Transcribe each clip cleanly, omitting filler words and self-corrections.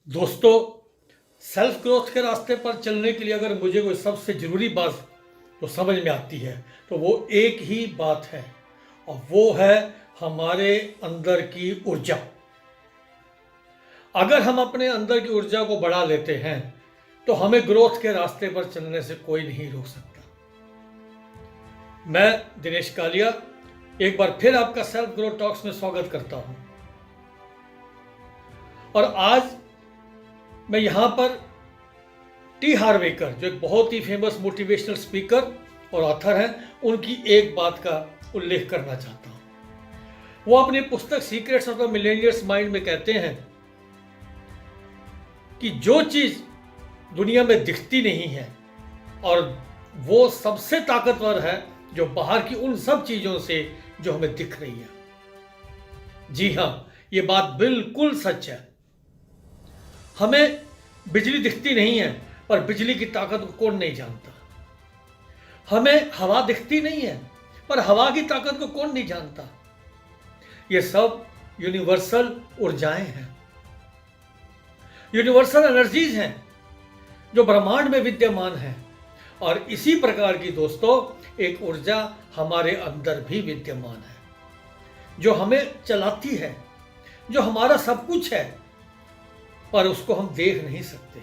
दोस्तों, self growth के रास्ते पर चलने के लिए अगर मुझे कोई सबसे ज़रूरी बात जो समझ में आती है तो वो एक ही बात है और वो है हमारे अंदर की ऊर्जा। अगर हम अपने अंदर की ऊर्जा को बढ़ा लेते हैं तो हमें ग्रोथ के रास्ते पर चलने से कोई नहीं रोक सकता। मैं दिनेश कालिया एक बार फिर आपका सेल्फ ग्रोथ टॉक्स में स्वागत करता हूं और आज मैं यहाँ पर टी हार्वेकर जो एक बहुत ही फेमस मोटिवेशनल स्पीकर और ऑथर हैं, उनकी एक बात का उल्लेख करना चाहता हूँ। वो अपनी पुस्तक secrets of the millionaires mind में कहते हैं कि जो चीज़ दुनिया में दिखती नहीं है और वो सबसे ताकतवर है जो बाहर की उन सब चीज़ों से जो हमें दिख रही है। जी हाँ, ये बात बिल्कुल सच है। हमें बिजली दिखती नहीं है पर बिजली की ताकत को कौन नहीं जानता। हमें हवा दिखती नहीं है पर हवा की ताकत को कौन नहीं जानता। ये सब यूनिवर्सल ऊर्जाएं हैं, यूनिवर्सल एनर्जीज हैं जो ब्रह्मांड में विद्यमान हैं। और इसी प्रकार की दोस्तों एक ऊर्जा हमारे अंदर भी विद्यमान है जो हमें चलाती है, जो हमारा सब कुछ है पर उसको हम देख नहीं सकते।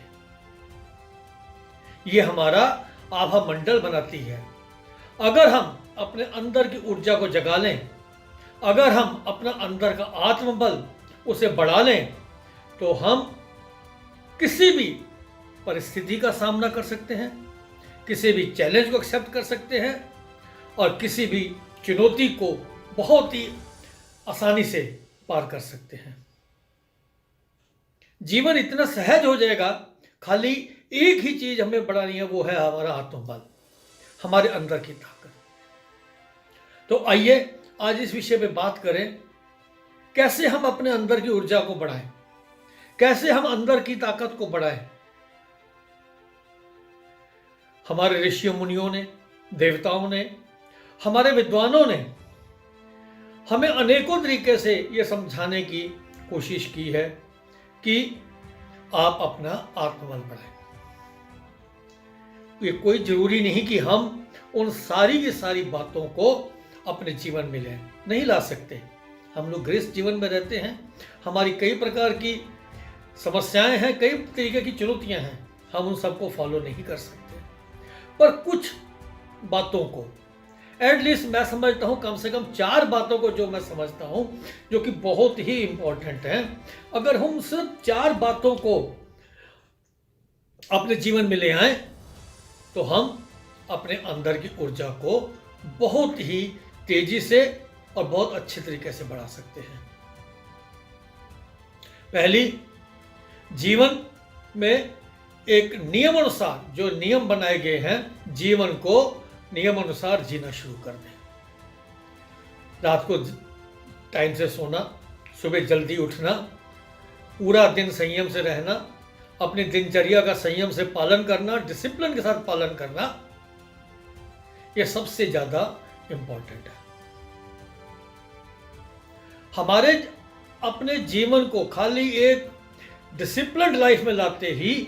ये हमारा आभा मंडल बनाती है। अगर हम अपने अंदर की ऊर्जा को जगा लें, अगर हम अपना अंदर का आत्मबल उसे बढ़ा लें तो हम किसी भी परिस्थिति का सामना कर सकते हैं, किसी भी चैलेंज को एक्सेप्ट कर सकते हैं और किसी भी चुनौती को बहुत ही आसानी से पार कर सकते हैं। जीवन इतना सहज हो जाएगा, खाली एक ही चीज हमें बढ़ानी है, वो है हमारा आत्मबल, हमारे अंदर की ताकत। तो आइए आज इस विषय पे बात करें, कैसे हम अपने अंदर की ऊर्जा को बढ़ाएं, कैसे हम अंदर की ताकत को बढ़ाएं। हमारे ऋषियों मुनियों ने, देवताओं ने, हमारे विद्वानों ने हमें अनेकों तरीके से यह समझाने की कोशिश की है कि आप अपना आत्मबल बढ़ाएं। ये कोई जरूरी नहीं कि हम उन सारी की सारी बातों को अपने जीवन में नहीं ला सकते। हम लोग गृहस्थ जीवन में रहते हैं, हमारी कई प्रकार की समस्याएं हैं, कई तरीके की चुनौतियां हैं, हम उन सबको फॉलो नहीं कर सकते। पर कुछ बातों को एटलीस्ट मैं समझता हूं, कम से कम 4 बातों को जो मैं समझता हूं जो कि बहुत ही इंपॉर्टेंट है, अगर हम सिर्फ 4 बातों को अपने जीवन में ले आए तो हम अपने अंदर की ऊर्जा को बहुत ही तेजी से और बहुत अच्छे तरीके से बढ़ा सकते हैं। पहली, जीवन में एक नियम अनुसार जो नियम बनाए गए हैं, जीवन को नियम अनुसार जीना शुरू कर दें। रात को टाइम से सोना, सुबह जल्दी उठना, पूरा दिन संयम से रहना, अपनी दिनचर्या का संयम से पालन करना, डिसिप्लिन के साथ पालन करना, यह सबसे ज्यादा इंपॉर्टेंट है। हमारे अपने जीवन को खाली एक डिसिप्लिन्ड लाइफ में लाते ही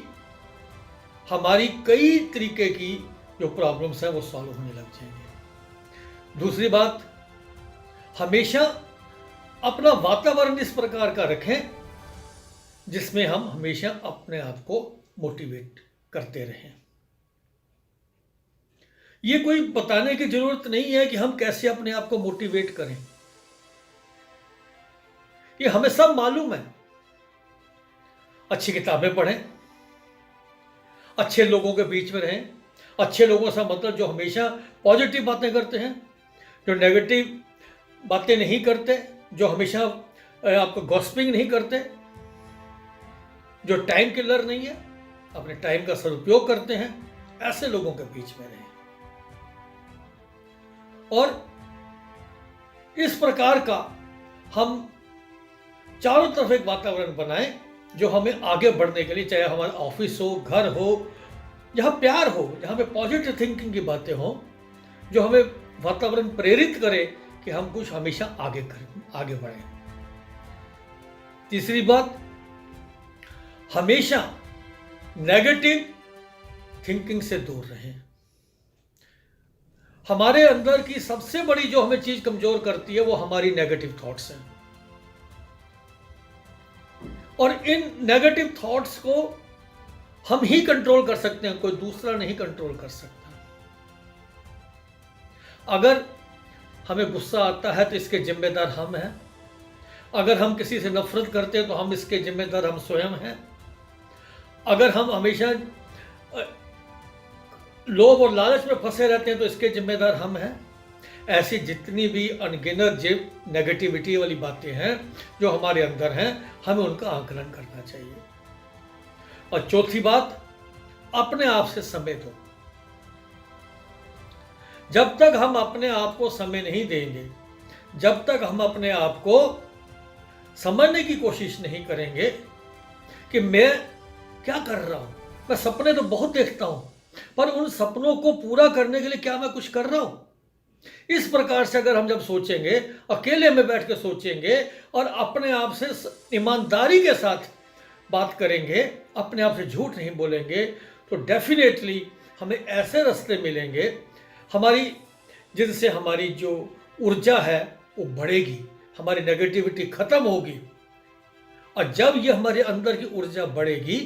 हमारी कई तरीके की जो प्रॉब्लम्स हैं वो सॉल्व होने लग जाएंगे। दूसरी बात, हमेशा अपना वातावरण इस प्रकार का रखें जिसमें हम हमेशा अपने आप को मोटिवेट करते रहें। ये कोई बताने की जरूरत नहीं है कि हम कैसे अपने आप को मोटिवेट करें, ये हमें सब मालूम है। अच्छी किताबें पढ़ें, अच्छे लोगों के बीच में रहें। अच्छे लोगों से मतलब जो हमेशा पॉजिटिव बातें करते हैं, जो नेगेटिव बातें नहीं करते, जो हमेशा आपको गॉसिपिंग नहीं करते, जो टाइम किलर नहीं है, अपने टाइम का सदुपयोग करते हैं, ऐसे लोगों के बीच में रहें। और इस प्रकार का हम चारों तरफ एक वातावरण बनाएं जो हमें आगे बढ़ने के लिए, चाहे हमारा ऑफिस हो, घर हो, जहाँ प्यार हो, जहाँ पे पॉजिटिव थिंकिंग की बातें हो, जो हमें वातावरण प्रेरित करे कि हम कुछ हमेशा आगे बढ़ें। तीसरी बात, हमेशा नेगेटिव थिंकिंग से दूर रहें। हमारे अंदर की सबसे बड़ी जो हमें चीज कमजोर करती है वो हमारी नेगेटिव थॉट्स हैं, और इन नेगेटिव थॉट्स को हम ही कंट्रोल कर सकते हैं, कोई दूसरा नहीं कंट्रोल कर सकता। अगर हमें गुस्सा आता है तो इसके जिम्मेदार हम हैं। अगर हम किसी से नफरत करते हैं तो हम इसके जिम्मेदार हम स्वयं हैं। अगर हम हमेशा लोभ और लालच में फंसे रहते हैं तो इसके जिम्मेदार हम हैं। ऐसी जितनी भी अनगिनत नेगेटिविटी वाली बातें हैं जो हमारे अंदर हैं, हमें उनका आकलन करना चाहिए। और चौथी बात, अपने आप से समय दो। जब तक हम अपने आप को समय नहीं देंगे, जब तक हम अपने आप को समझने की कोशिश नहीं करेंगे कि मैं क्या कर रहा हूं, मैं सपने तो बहुत देखता हूं, पर उन सपनों को पूरा करने के लिए क्या मैं कुछ कर रहा हूं, इस प्रकार से अगर हम जब सोचेंगे, अकेले में बैठ के सोचेंगे और अपने आप से ईमानदारी के साथ बात करेंगे, अपने आप से झूठ नहीं बोलेंगे, तो डेफिनेटली हमें ऐसे रास्ते मिलेंगे जिनसे हमारी जो ऊर्जा है वो बढ़ेगी, हमारी नेगेटिविटी खत्म होगी। और जब ये हमारे अंदर की ऊर्जा बढ़ेगी,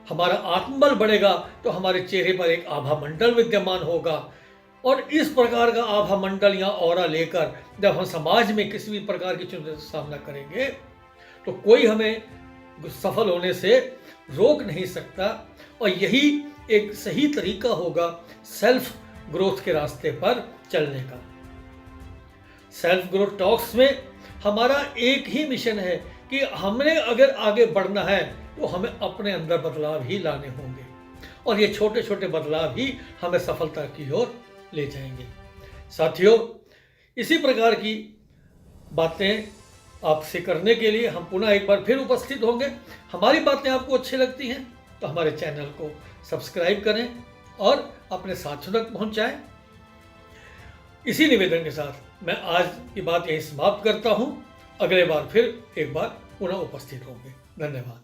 हमारा आत्मबल बढ़ेगा, तो हमारे चेहरे पर एक आभा मंडल विद्यमान होगा। और इस प्रकार का आभा मंडल या ऑरा लेकर जब हम समाज में किसी भी प्रकार की चुनौती का सामना करेंगे तो कोई हमें सफल होने से रोक नहीं सकता। और यही एक सही तरीका होगा सेल्फ ग्रोथ के रास्ते पर चलने का। सेल्फ ग्रोथ टॉक्स में हमारा एक ही मिशन है कि हमने अगर आगे बढ़ना है तो हमें अपने अंदर बदलाव ही लाने होंगे, और ये छोटे छोटे बदलाव ही हमें सफलता की ओर ले जाएंगे। साथियों, इसी प्रकार की बातें आपसे करने के लिए हम पुनः एक बार फिर उपस्थित होंगे। हमारी बातें आपको अच्छी लगती हैं तो हमारे चैनल को सब्सक्राइब करें और अपने साथियों तक पहुंचाएं। इसी निवेदन के साथ मैं आज की बात यहीं समाप्त करता हूं। अगले बार फिर एक बार पुनः उपस्थित होंगे। धन्यवाद।